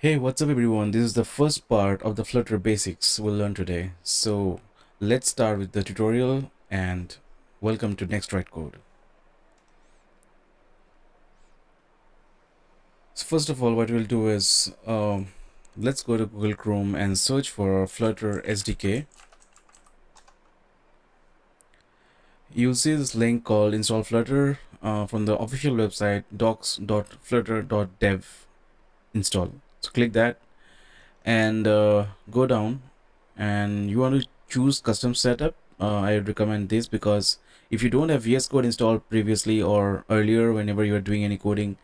Hey, what's up everyone? This is the first part of the Flutter Basics we'll learn today. So let's start with the tutorial and welcome to NexDroidCode. So first of all, what we'll do is let's go to Google Chrome and search for Flutter SDK. You'll see this link called install Flutter from the official website docs.flutter.dev install. So click that and go down, and you want to choose custom setup. I recommend this because if you don't have VS Code installed previously or earlier whenever you are doing any coding,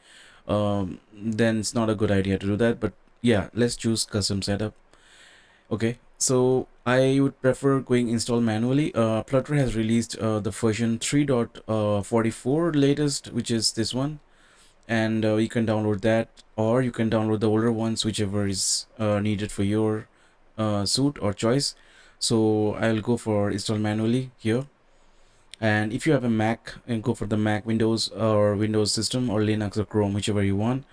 then it's not a good idea to do that. But yeah, let's choose custom setup. Okay, so I would prefer going install manually. Flutter has released the version 3.44 latest, which is this one, and you can download that, or you can download the older ones, whichever is needed for your suit or choice. So I'll go for install manually here. And if you have a Mac, and go for the Mac, Windows or Windows system, or Linux or Chrome, whichever you want.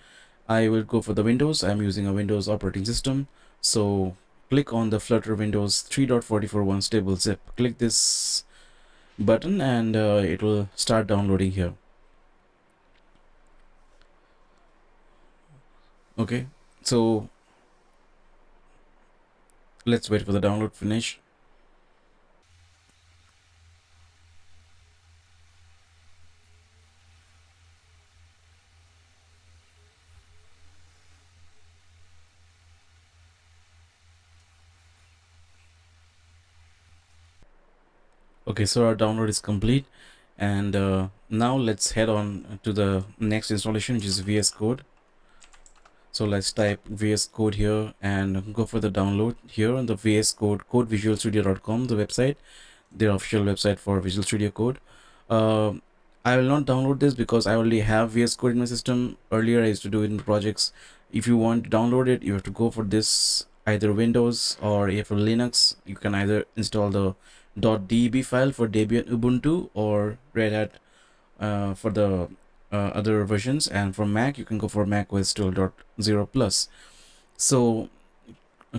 I will go for the Windows. I'm using a Windows operating system, so click on the Flutter Windows 3.44 stable zip. Click this button and it will start downloading here. Okay, so let's wait for the download finish. Okay, so our download is complete, and now let's head on to the next installation, which is VS Code. So let's type VS Code here and go for the download here on the VS Code, codevisualstudio.com, the website, their official website for Visual Studio Code. I will not download this because I already have VS Code in my system. Earlier I used to do it in projects. If you want to download it, you have to go for this, either Windows, or if for Linux, you can either install the .deb file for Debian Ubuntu, or Red Hat for the other versions, and for Mac you can go for Mac OS 12.0 plus. So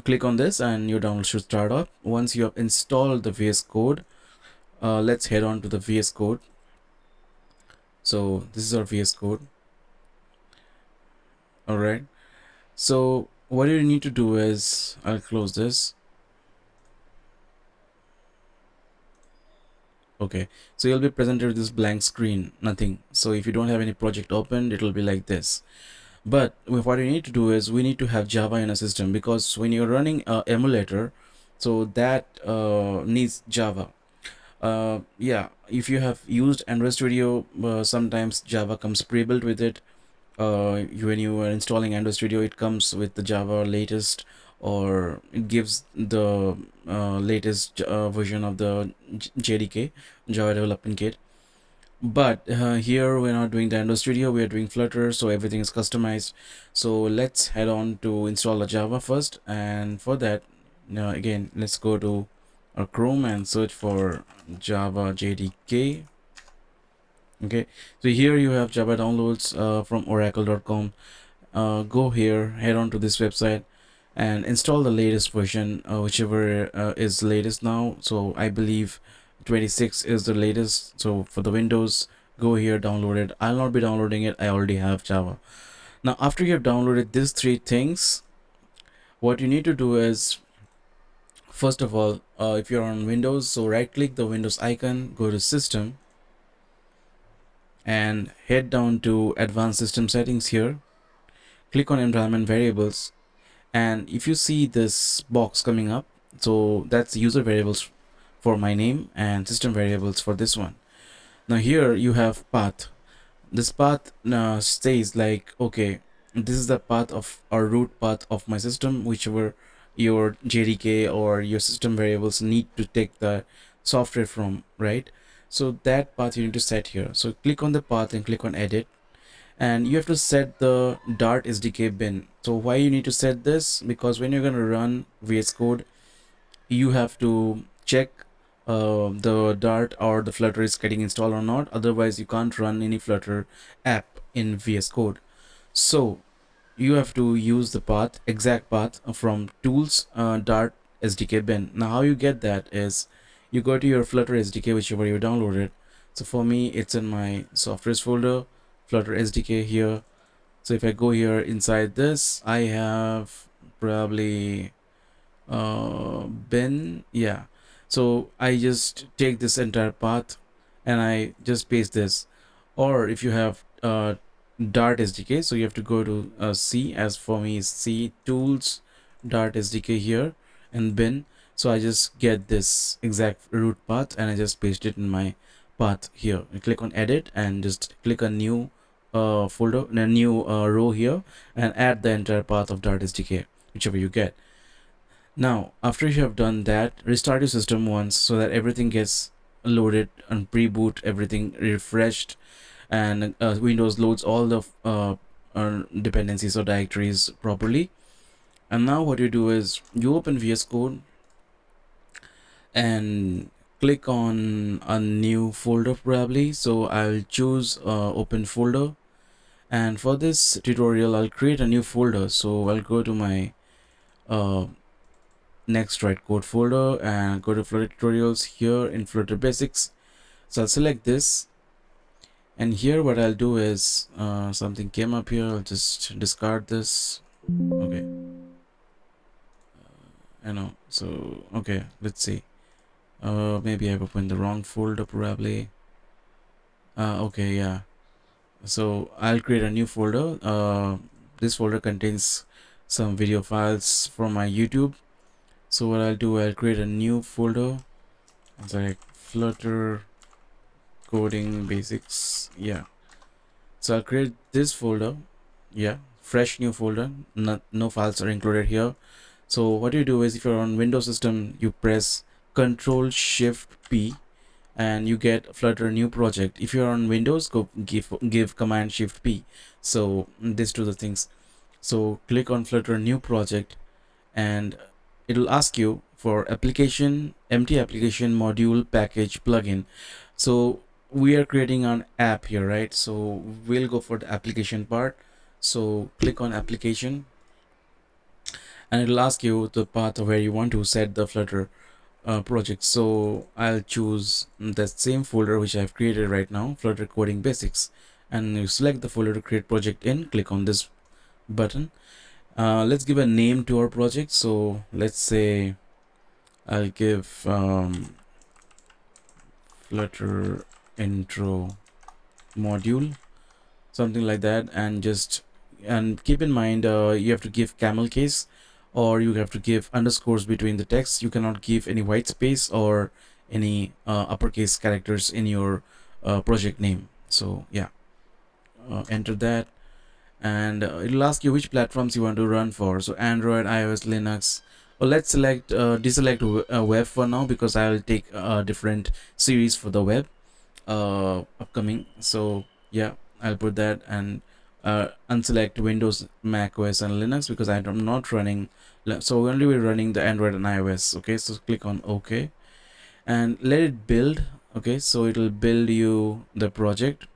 click on this and your download should start up. Once you have installed the VS Code, let's head on to the VS Code. So this is our VS Code. All right, so what you need to do is, I'll close this. Okay, so you'll be presented with this blank screen, nothing. So if you don't have any project opened, it will be like this. But what we need to do is we need to have Java in a system, because when you're running a emulator, so that needs Java. Yeah, if you have used Android Studio, sometimes Java comes pre-built with it. When you are installing Android Studio, it comes with the Java latest, or it gives the latest version of the JDK, Java Development Kit. But here we're not doing the Android Studio, we are doing Flutter, so everything is customized. So let's head on to install the Java first, and for that, again, let's go to our Chrome and search for Java JDK. Okay, so here you have Java downloads from oracle.com. Go here, head on to this website, and install the latest version, whichever is latest now. So I believe 26 is the latest. So for the Windows, go here, download it. I'll not be downloading it, I already have Java. Now after you have downloaded these three things, what you need to do is, first of all, if you're on Windows, so right click the Windows icon, go to System, and head down to Advanced System Settings here. Click on Environment Variables, and if you see this box coming up, so that's user variables for my name and system variables for this one. Now here you have path. This path stays like, okay, this is the path of, or root path of my system, whichever your JDK or your system variables need to take the software from, right? So that path you need to set here. So click on the path and click on edit, and you have to set the Dart SDK bin. So why you need to set this? Because when you're going to run VS Code, you have to check the Dart or the Flutter is getting installed or not. Otherwise you can't run any Flutter app in VS Code. So you have to use the path, exact path from tools, Dart SDK bin. Now how you get that is you go to your Flutter SDK, whichever you downloaded. So for me, it's in my softwares folder, Flutter SDK here. So if I go here inside this, I have probably bin, yeah. So I just take this entire path and I just paste this. Or if you have Dart SDK, so you have to go to C, as for me is C, tools, Dart SDK here, and bin. So I just get this exact root path and I just paste it in my path here. I click on edit and just click a new folder, a new row here, and add the entire path of Dart SDK, whichever you get. Now, after you have done that, restart your system once so that everything gets loaded and pre-boot, everything refreshed, and Windows loads all the dependencies or directories properly. And now what you do is you open VS Code and click on a new folder probably. So I'll choose open folder, and for this tutorial I'll create a new folder. So I'll go to my NexDroidCode folder and go to Flutter tutorials here in Flutter Basics. So I'll select this, and here what I'll do is something came up here. I'll just discard this. Okay, I know. So okay, let's see. Maybe I've opened the wrong folder probably. Okay, yeah. So I'll create a new folder. This folder contains some video files from my YouTube. So what I'll do, I'll create a new folder. It's like Flutter coding basics. Yeah. So I'll create this folder. Yeah, fresh new folder. No files are included here. So what you do is, if you're on Windows system, you press Control Shift P and you get Flutter new project. If you're on Windows, go give Command Shift P. So these two the things. So click on Flutter new project and it'll ask you for application, empty application module package plugin. So we are creating an app here, right? So we'll go for the application part. So click on application and it'll ask you the path where you want to set the Flutter project. So I'll choose that same folder which I've created right now, Flutter coding basics, and you select the folder to create project in. Click on this button. Let's give a name to our project. So let's say I'll give Flutter intro module, something like that, and keep in mind you have to give camel case, or you have to give underscores between the text. You cannot give any white space or any uppercase characters in your project name. So yeah, enter that, and it'll ask you which platforms you want to run for. So Android, iOS, Linux. Well, let's deselect web for now, because I'll take a different series for the web upcoming. So yeah, I'll put that, and unselect Windows, Mac OS, and Linux, because I'm not running. So we're only running the Android and iOS. Okay, so click on OK and let it build. Okay, so it'll build you the project,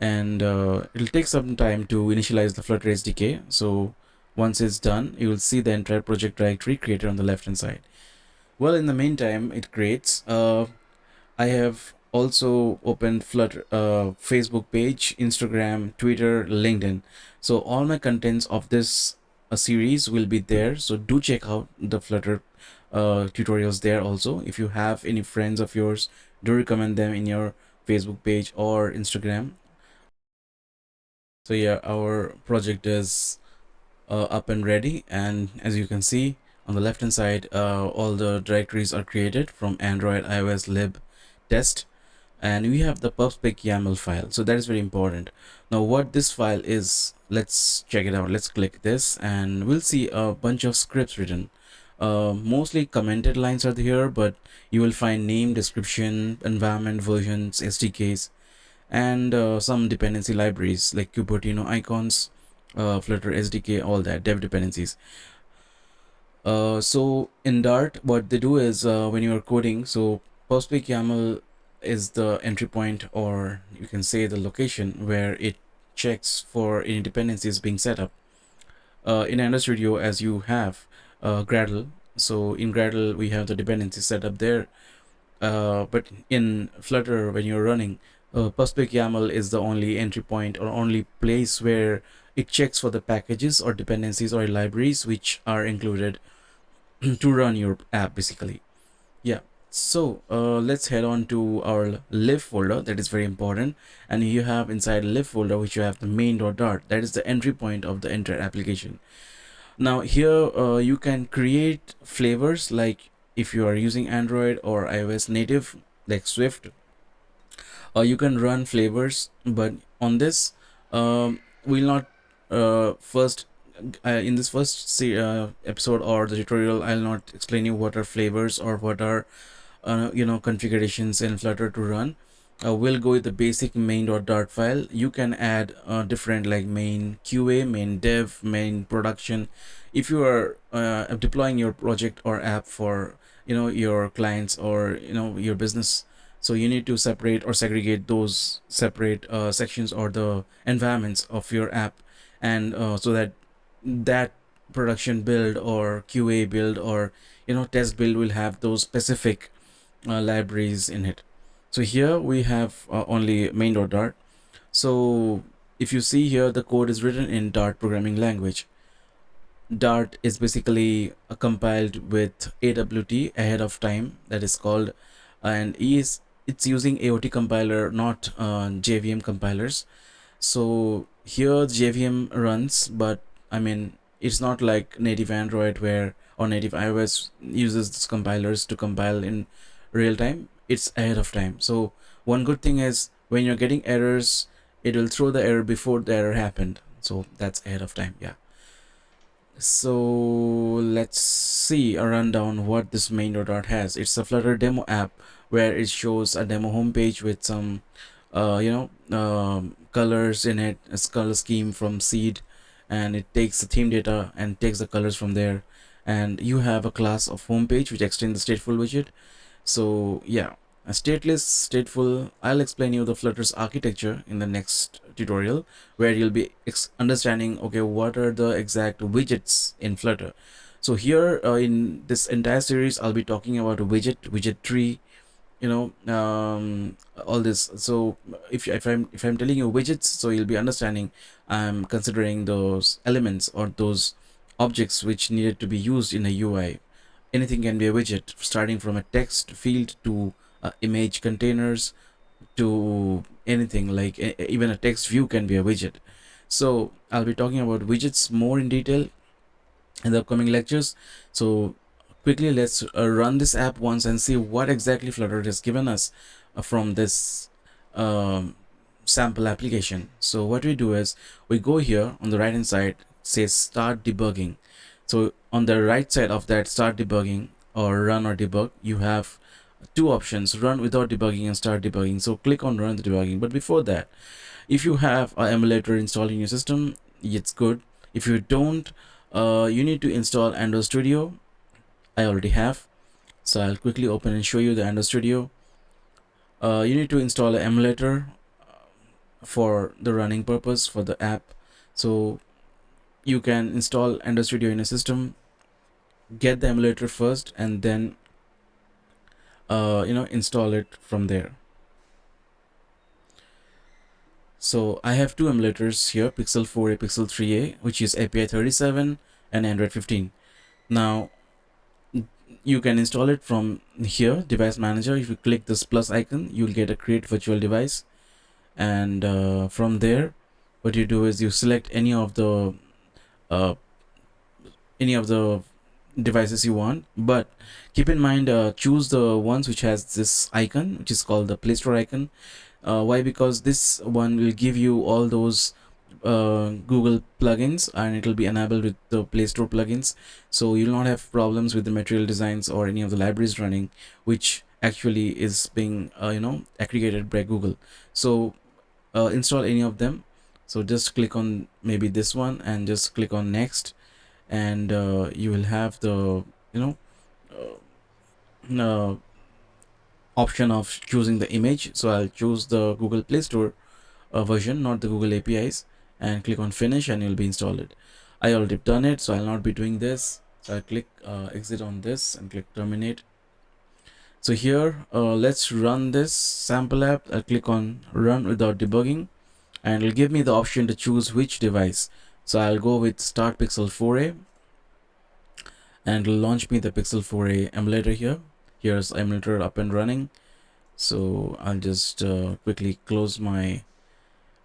and it'll take some time to initialize the Flutter SDK. So once it's done, you will see the entire project directory created on the left hand side. Well, in the meantime, it creates. I have also opened Flutter Facebook page, Instagram, Twitter, LinkedIn. So all my contents of this series will be there. So do check out the Flutter tutorials there also. If you have any friends of yours, do recommend them in your Facebook page or Instagram. So yeah, our project is up and ready, and as you can see on the left hand side, all the directories are created from Android, iOS, lib, test, and we have the pubspec YAML file. So that is very important. Now what this file is, let's check it out. Let's click this and we'll see a bunch of scripts written. Mostly commented lines are here, but you will find name, description, environment, versions, SDKs, and some dependency libraries like Cupertino icons, Flutter SDK, all that dev dependencies. So in Dart, what they do is when you are coding, so pubspec YAML is the entry point, or you can say the location where it checks for any dependencies being set up. In Android Studio, as you have Gradle, so in Gradle we have the dependency set up there. But in Flutter, when you're running, Perspec YAML is the only entry point or only place where it checks for the packages or dependencies or libraries which are included to run your app, basically. Yeah. So let's head on to our lib folder. That is very important. And you have inside lib folder, which you have the main.dart. That is the entry point of the entire application. Now here you can create flavors, like if you are using Android or iOS native like Swift, you can run flavors. But on this, we'll not first in this first episode or the tutorial, I'll not explain you what are flavors or what are configurations in Flutter to run. We'll go with the basic main.dart file. You can add different, like main QA, main dev, main production. If you are deploying your project or app for your clients or your business, so you need to separate or segregate those separate sections or the environments of your app, and so that that production build or QA build or test build will have those specific libraries in it. So here we have only main.dart. So if you see here, the code is written in Dart programming language. Dart is basically compiled with AWT ahead of time, that is called, and it's using AOT compiler, not JVM compilers. So here JVM runs, but I mean it's not like native Android where or native iOS uses these compilers to compile in real time. It's ahead of time. So one good thing is when you're getting errors, it will throw the error before the error happened. So that's ahead of time. Yeah. So let's see a rundown what this main.dart has. It's a Flutter demo app where it shows a demo homepage with some colors in it, a color scheme from seed, and it takes the theme data and takes the colors from there. And you have a class of homepage which extends the stateful widget. So yeah, a stateless, stateful. I'll explain you the Flutter's architecture in the next tutorial, where you'll be understanding, okay, what are the exact widgets in Flutter. So here in this entire series, I'll be talking about a widget tree, all this. So if I'm telling you widgets, so you'll be understanding I'm considering those elements or those objects which needed to be used in a UI. Anything can be a widget, starting from a text field to image containers to anything like even a text view can be a widget. So I'll be talking about widgets more in detail in the upcoming lectures. So quickly, let's run this app once and see what exactly Flutter has given us from this sample application. So what we do is we go here on the right hand side, says start debugging. So on the right side of that start debugging or run or debug, you have two options: run without debugging and start debugging. So click on run the debugging. But before that, if you have an emulator installed in your system, it's good. If you don't, you need to install Android Studio. I already have, so I'll quickly open and show you the Android Studio. You need to install an emulator for the running purpose for the app. So you can install Android Studio in a system, get the emulator first, and then install it from there. So I have two emulators here, Pixel 4a, Pixel 3a, which is API 37 and Android 15. Now you can install it from here, device manager. If you click this plus icon, you'll get a create virtual device, and from there what you do is you select any of the devices you want, but keep in mind, choose the ones which has this icon, which is called the Play Store icon. Why? Because this one will give you all those Google plugins, and it will be enabled with the Play Store plugins, so you'll not have problems with the material designs or any of the libraries running, which actually is being aggregated by Google. So install any of them. So just click on maybe this one and just click on next, and you will have the uh, option of choosing the image. So I'll choose the Google Play Store version, not the Google APIs. and click on finish, and you'll be installed it. I already done it, so I'll not be doing this. So I click exit on this and click terminate. So here let's run this sample app. I'll click on run without debugging, and it'll give me the option to choose which device. So I'll go with start Pixel 4a, and it'll launch me the Pixel 4a emulator here. Here's emulator up and running. So I'll just quickly close my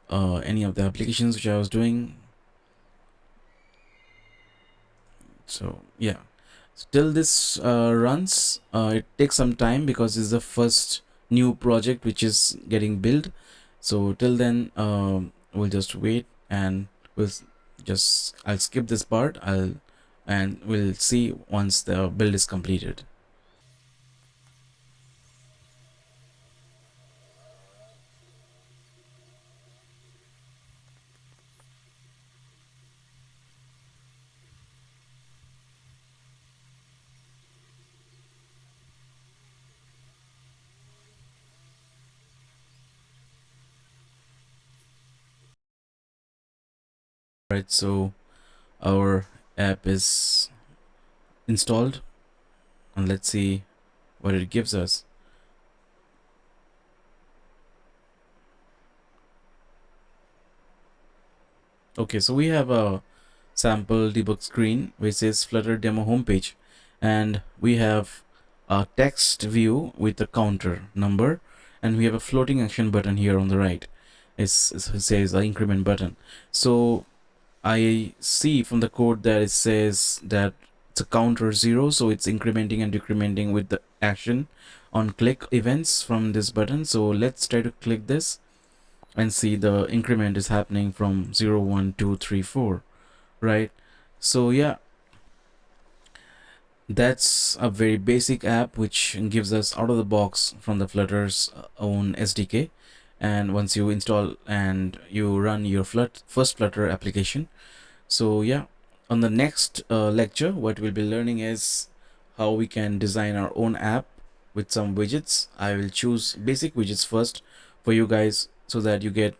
any of the applications which I was doing. So yeah, till this runs, it takes some time because it's the first new project which is getting built. So till then we'll just wait, and I'll skip this part, and we'll see once the build is completed. Right, so our app is installed, and let's see what it gives us. Okay, so we have a sample debug screen which says Flutter demo homepage, and we have a text view with a counter number, and we have a floating action button here on the right. It says the increment button. So I see from the code that it says that it's a counter 0, so it's incrementing and decrementing with the action on click events from this button. So let's try to click this and see the increment is happening from 0, 1, 2, 3, 4, right? So yeah, that's a very basic app which gives us out of the box from the Flutter's own SDK. And once you install and you run your first Flutter application. So yeah, on the next lecture, what we'll be learning is how we can design our own app with some widgets. I will choose basic widgets first for you guys so that you get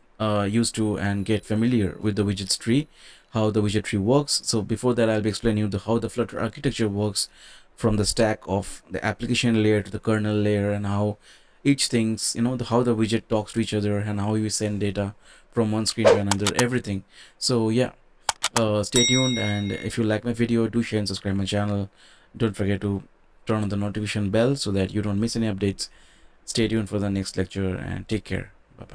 used to and get familiar with the widgets tree, how the widget tree works. So before that, I'll be explaining you how the Flutter architecture works from the stack of the application layer to the kernel layer, and how each things, how the widget talks to each other, and how you send data from one screen to another, everything. So yeah, stay tuned, and if you like my video, do share and subscribe my channel. Don't forget to turn on the notification bell so that you don't miss any updates. Stay tuned for the next lecture, and take care.